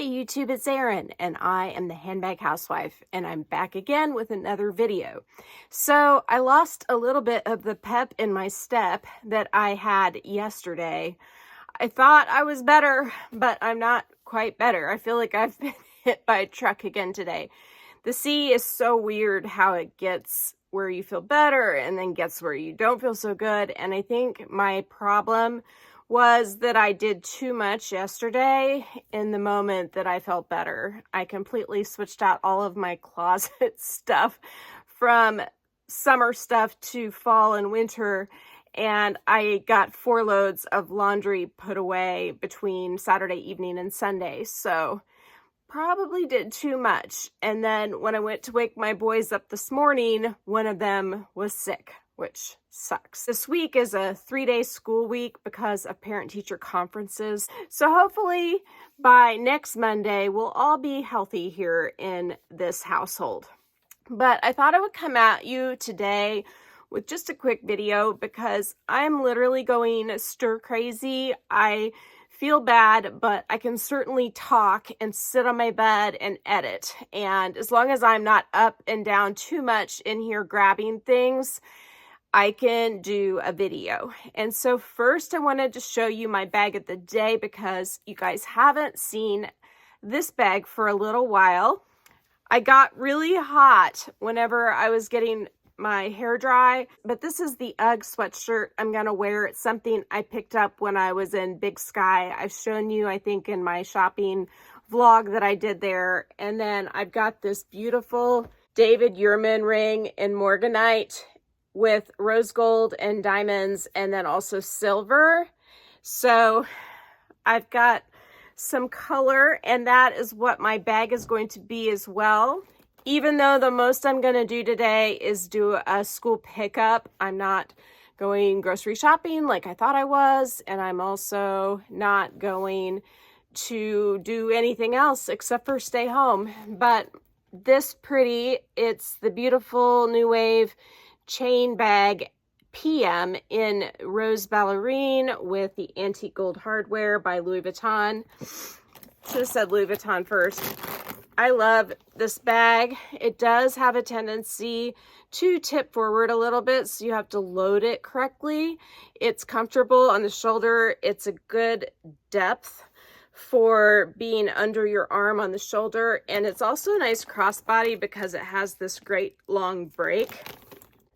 YouTube, it's Erin, and I am the Handbag Housewife, and I'm back again with another video. So I lost a little bit of the pep in my step that I had yesterday. I thought I was better, but I'm not quite better. I feel like I've been hit by a truck again today. The sea is so weird how it gets where you feel better and then gets where you don't feel so good. And I think my problem was that I did too much yesterday in the moment that I felt better. I completely switched out all of my closet stuff from summer stuff to fall and winter, and I got 4 loads of laundry put away between Saturday evening and Sunday, so probably did too much. And then when I went to wake my boys up this morning, one of them was sick, which sucks. This week is a 3-day school week because of parent-teacher conferences. So hopefully by next Monday, we'll all be healthy here in this household. But I thought I would come at you today with just a quick video because I'm literally going stir crazy. I feel bad, but I can certainly talk and sit on my bed and edit. And as long as I'm not up and down too much in here grabbing things, I can do a video. And so first I wanted to show you my bag of the day because you guys haven't seen this bag for a little while. I got really hot whenever I was getting my hair dry, but this is the UGG sweatshirt I'm gonna wear. It's something I picked up when I was in Big Sky. I've shown you, I think, in my shopping vlog that I did there. And then I've got this beautiful David Yurman ring in Morganite with rose gold and diamonds, and then also silver. So I've got some color, and that is what my bag is going to be as well. Even though the most I'm going to do today is do a school pickup, I'm not going grocery shopping like I thought I was, and I'm also not going to do anything else except for stay home. But this pretty, it's the beautiful New Wave chain bag PM in rose ballerine with the antique gold hardware by Louis Vuitton. Should have said Louis Vuitton first. I love this bag. It does have a tendency to tip forward a little bit, so you have to load it correctly. It's comfortable on the shoulder. It's a good depth for being under your arm on the shoulder, and it's also a nice crossbody because it has this great long break.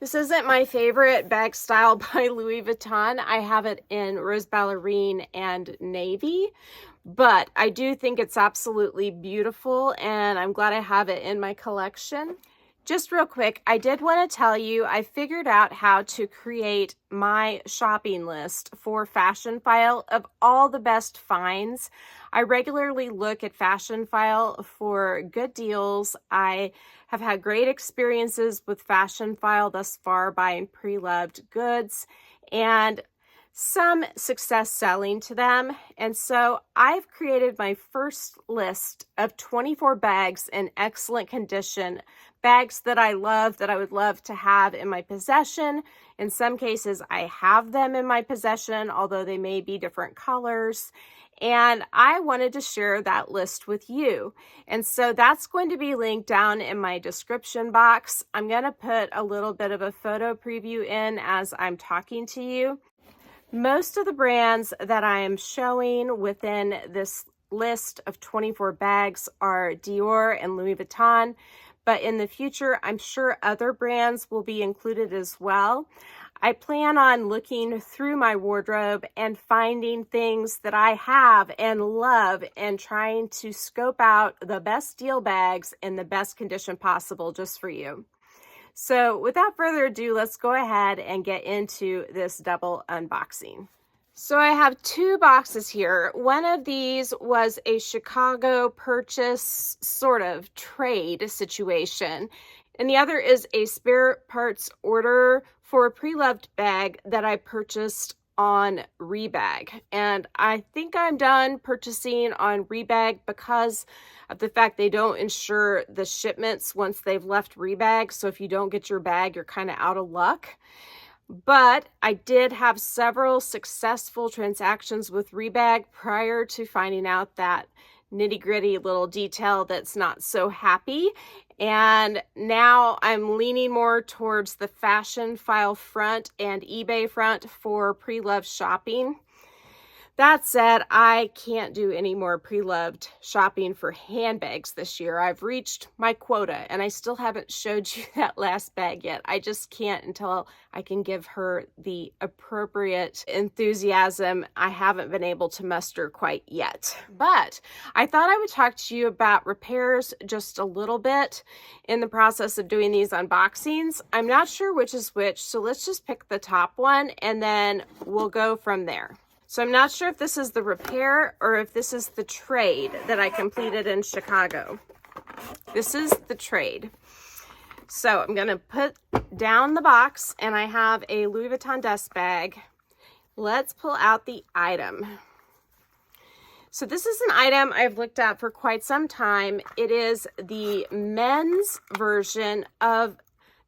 This isn't my favorite bag style by Louis Vuitton. I have it in rose ballerine and navy, but I do think it's absolutely beautiful, and I'm glad I have it in my collection. Just real quick, I did want to tell you I figured out how to create my shopping list for Fashionfile of all the best finds. I regularly look at Fashionfile for good deals. I have had great experiences with Fashionfile thus far buying pre-loved goods and some success selling to them. And so I've created my first list of 24 bags in excellent condition, bags that I love, that I would love to have in my possession. In some cases, I have them in my possession, although they may be different colors. And I wanted to share that list with you. And so that's going to be linked down in my description box. I'm going to put a little bit of a photo preview in as I'm talking to you. Most of the brands that I am showing within this list of 24 bags are Dior and Louis Vuitton, but in the future, I'm sure other brands will be included as well. I plan on looking through my wardrobe and finding things that I have and love and trying to scope out the best deal bags in the best condition possible just for you. So without further ado, let's go ahead and get into this double unboxing. So I have 2 boxes here. One of these was a Chicago purchase sort of trade situation, and the other is a spare parts order for a pre-loved bag that I purchased on Rebag. And I think I'm done purchasing on Rebag because of the fact they don't insure the shipments once they've left Rebag. So if you don't get your bag, you're kind of out of luck. But I did have several successful transactions with Rebag prior to finding out that nitty-gritty little detail that's not so happy. And now I'm leaning more towards the Fashionfile front and eBay front for pre-loved shopping. That said, I can't do any more pre-loved shopping for handbags this year. I've reached my quota, and I still haven't showed you that last bag yet. I just can't until I can give her the appropriate enthusiasm. I haven't been able to muster quite yet. But I thought I would talk to you about repairs just a little bit in the process of doing these unboxings. I'm not sure which is which, so let's just pick the top one, and then we'll go from there. So I'm not sure if this is the repair or if this is the trade that I completed in Chicago. This is the trade. So I'm going to put down the box, and I have a Louis Vuitton dust bag. Let's pull out the item. So this is an item I've looked at for quite some time. It is the men's version of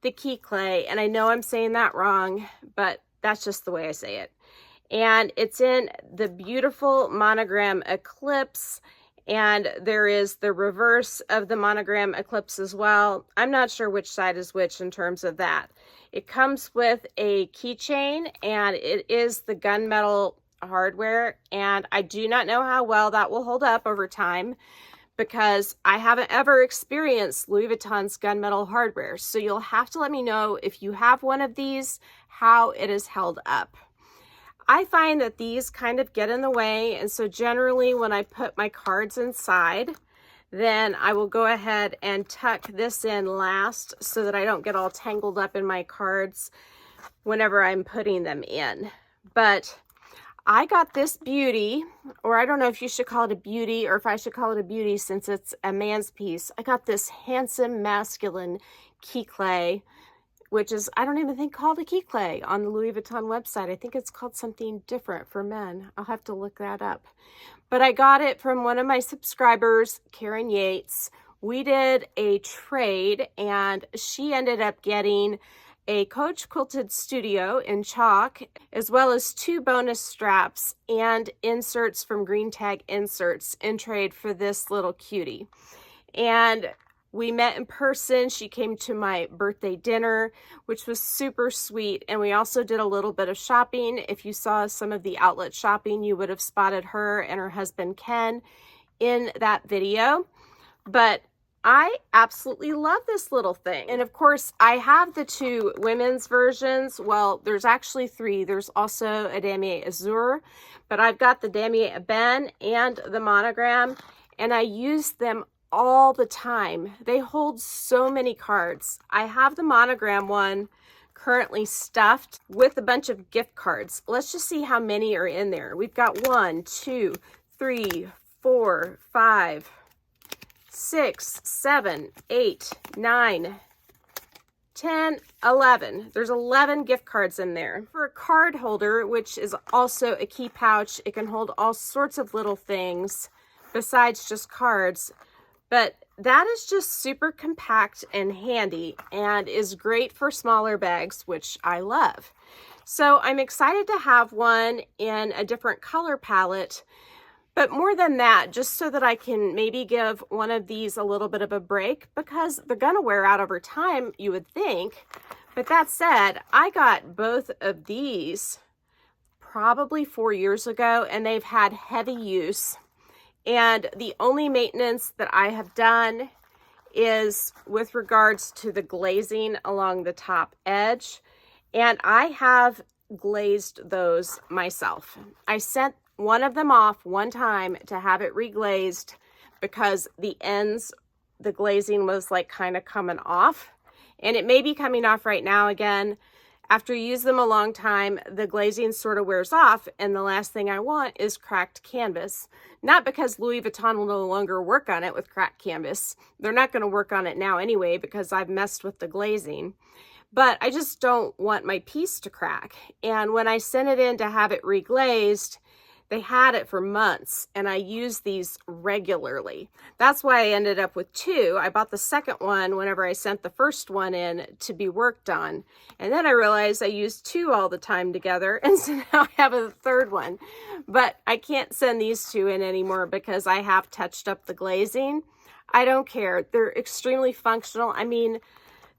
the key clay, and I know I'm saying that wrong, but that's just the way I say it. And it's in the beautiful monogram Eclipse, and there is the reverse of the monogram Eclipse as well. I'm not sure which side is which in terms of that. It comes with a keychain, and it is the gunmetal hardware, and I do not know how well that will hold up over time because I haven't ever experienced Louis Vuitton's gunmetal hardware. So you'll have to let me know if you have one of these, how it is held up. I find that these kind of get in the way, and so generally when I put my cards inside, then I will go ahead and tuck this in last so that I don't get all tangled up in my cards whenever I'm putting them in. But I got this beauty, or I don't know if you should call it a beauty or if I should call it a beauty since it's a man's piece. I got this handsome masculine key clay, which is, I don't even think called a key clay on the Louis Vuitton website. I think it's called something different for men. I'll have to look that up. But I got it from one of my subscribers, Karen Yates. We did a trade, and she ended up getting a Coach Quilted Studio in chalk, as well as 2 bonus straps and inserts from Green Tag Inserts in trade for this little cutie. And we met in person. She came to my birthday dinner, which was super sweet. And we also did a little bit of shopping. If you saw some of the outlet shopping, you would have spotted her and her husband, Ken, in that video. But I absolutely love this little thing. And of course, I have the 2 women's versions. Well, there's actually 3. There's also a Damier Azur, but I've got the Damier Ebene and the monogram, and I use them all the time. They hold so many cards. I have the monogram one currently stuffed with a bunch of gift cards. Let's just see how many are in there. We've got 1, 2, 3, 4, 5, 6, 7, 8, 9, 10, 11. There's 11 gift cards in there. For a card holder, which is also a key pouch, it can hold all sorts of little things besides just cards. But that is just super compact and handy and is great for smaller bags, which I love. So I'm excited to have one in a different color palette. But more than that, just so that I can maybe give one of these a little bit of a break, because they're going to wear out over time, you would think. But that said, I got both of these probably 4 years ago, and they've had heavy use. And the only maintenance that I have done is with regards to the glazing along the top edge. And I have glazed those myself. I sent one of them off one time to have it reglazed because the ends, the glazing was like kind of coming off. And it may be coming off right now again. After you use them a long time, the glazing sort of wears off, and the last thing I want is cracked canvas. Not because Louis Vuitton will no longer work on it with cracked canvas. They're not going to work on it now anyway because I've messed with the glazing. But I just don't want my piece to crack. And when I sent it in to have it reglazed, They had it for months, and I used these regularly. That's why I ended up with 2. I bought the second one whenever I sent the first one in to be worked on. And then I realized I used 2 all the time together, and so now I have a third one. But I can't send these 2 in anymore because I have touched up the glazing. I don't care. They're extremely functional. I mean,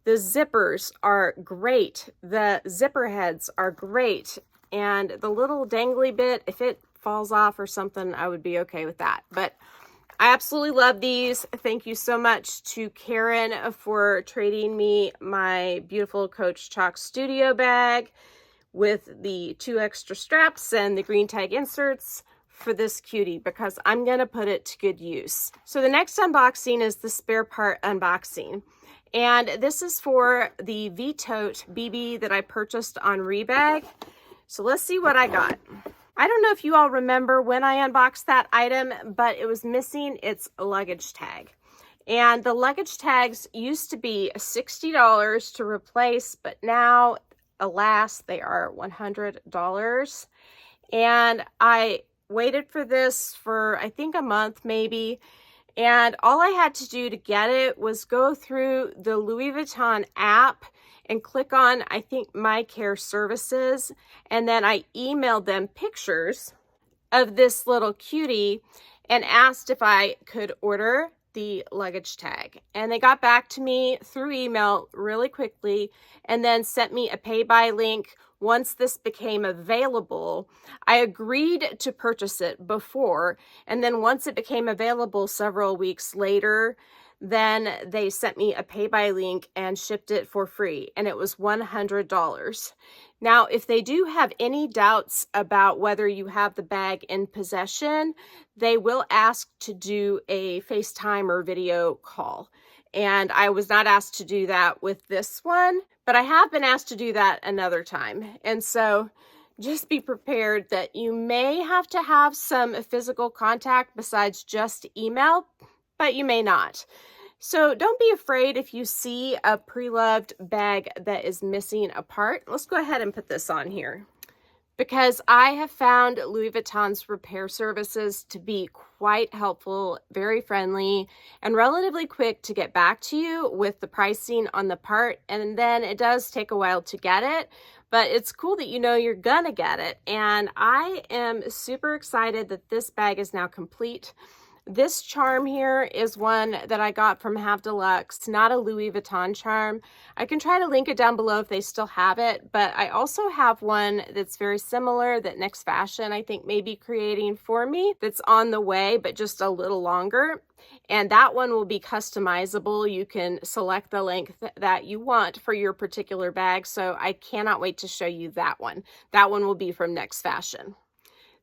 the zippers are great. The zipper heads are great. And the little dangly bit, if it falls off or something, I would be okay with that. But I absolutely love these. Thank you so much to Karen for trading me my beautiful Coach Chalk Studio bag with the 2 extra straps and the green tag inserts for this cutie, because I'm going to put it to good use. So the next unboxing is the spare part unboxing. And this is for the V-Tote BB that I purchased on Rebag. So let's see what I got. I don't know if you all remember when I unboxed that item, but it was missing its luggage tag. And the luggage tags used to be $60 to replace, but now, alas, they are $100. And I waited for this for, I think, a month maybe. And all I had to do to get it was go through the Louis Vuitton app and click on, I think, My Care Services. And then I emailed them pictures of this little cutie and asked if I could order the luggage tag. And they got back to me through email really quickly and then sent me a pay by link once this became available. I agreed to purchase it before, and then once it became available several weeks later, then they sent me a pay by link and shipped it for free, and it was $100. Now, if they do have any doubts about whether you have the bag in possession, they will ask to do a FaceTime or video call. And I was not asked to do that with this one, but I have been asked to do that another time. And so just be prepared that you may have to have some physical contact besides just email, but you may not. So don't be afraid if you see a pre-loved bag that is missing a part. Let's go ahead and put this on here, because I have found Louis Vuitton's repair services to be quite helpful, very friendly, and relatively quick to get back to you with the pricing on the part. And then it does take a while to get it, but it's cool that you know you're gonna get it. And I am super excited that this bag is now complete. This charm here is one that I got from Have Deluxe, not a Louis Vuitton charm. I can try to link it down below if they still have it, but I also have one that's very similar that Next Fashion, I think, may be creating for me, that's on the way, but just a little longer. And that one will be customizable. You can select the length that you want for your particular bag, so I cannot wait to show you that one. That one will be from Next Fashion.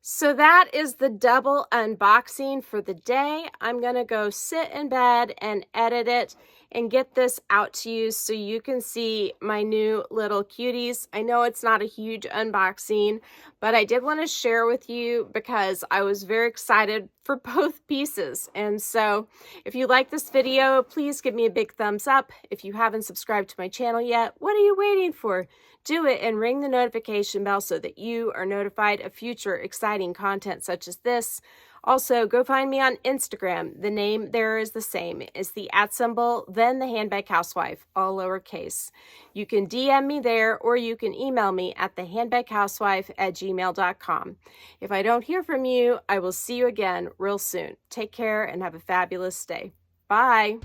So that is the double unboxing for the day. I'm going to go sit in bed and edit it and get this out to you so you can see my new little cuties. I know it's not a huge unboxing, but I did want to share with you because I was very excited for both pieces. And so if you like this video, please give me a big thumbs up. If you haven't subscribed to my channel yet, what are you waiting for? Do it and ring the notification bell so that you are notified of future exciting content such as this. Also, go find me on Instagram. The name there is the same. It's the @ then the Handbag Housewife, all lowercase. You can DM me there, or you can email me at thehandbaghousewife@gmail.com. If I don't hear from you, I will see you again real soon. Take care and have a fabulous day. Bye.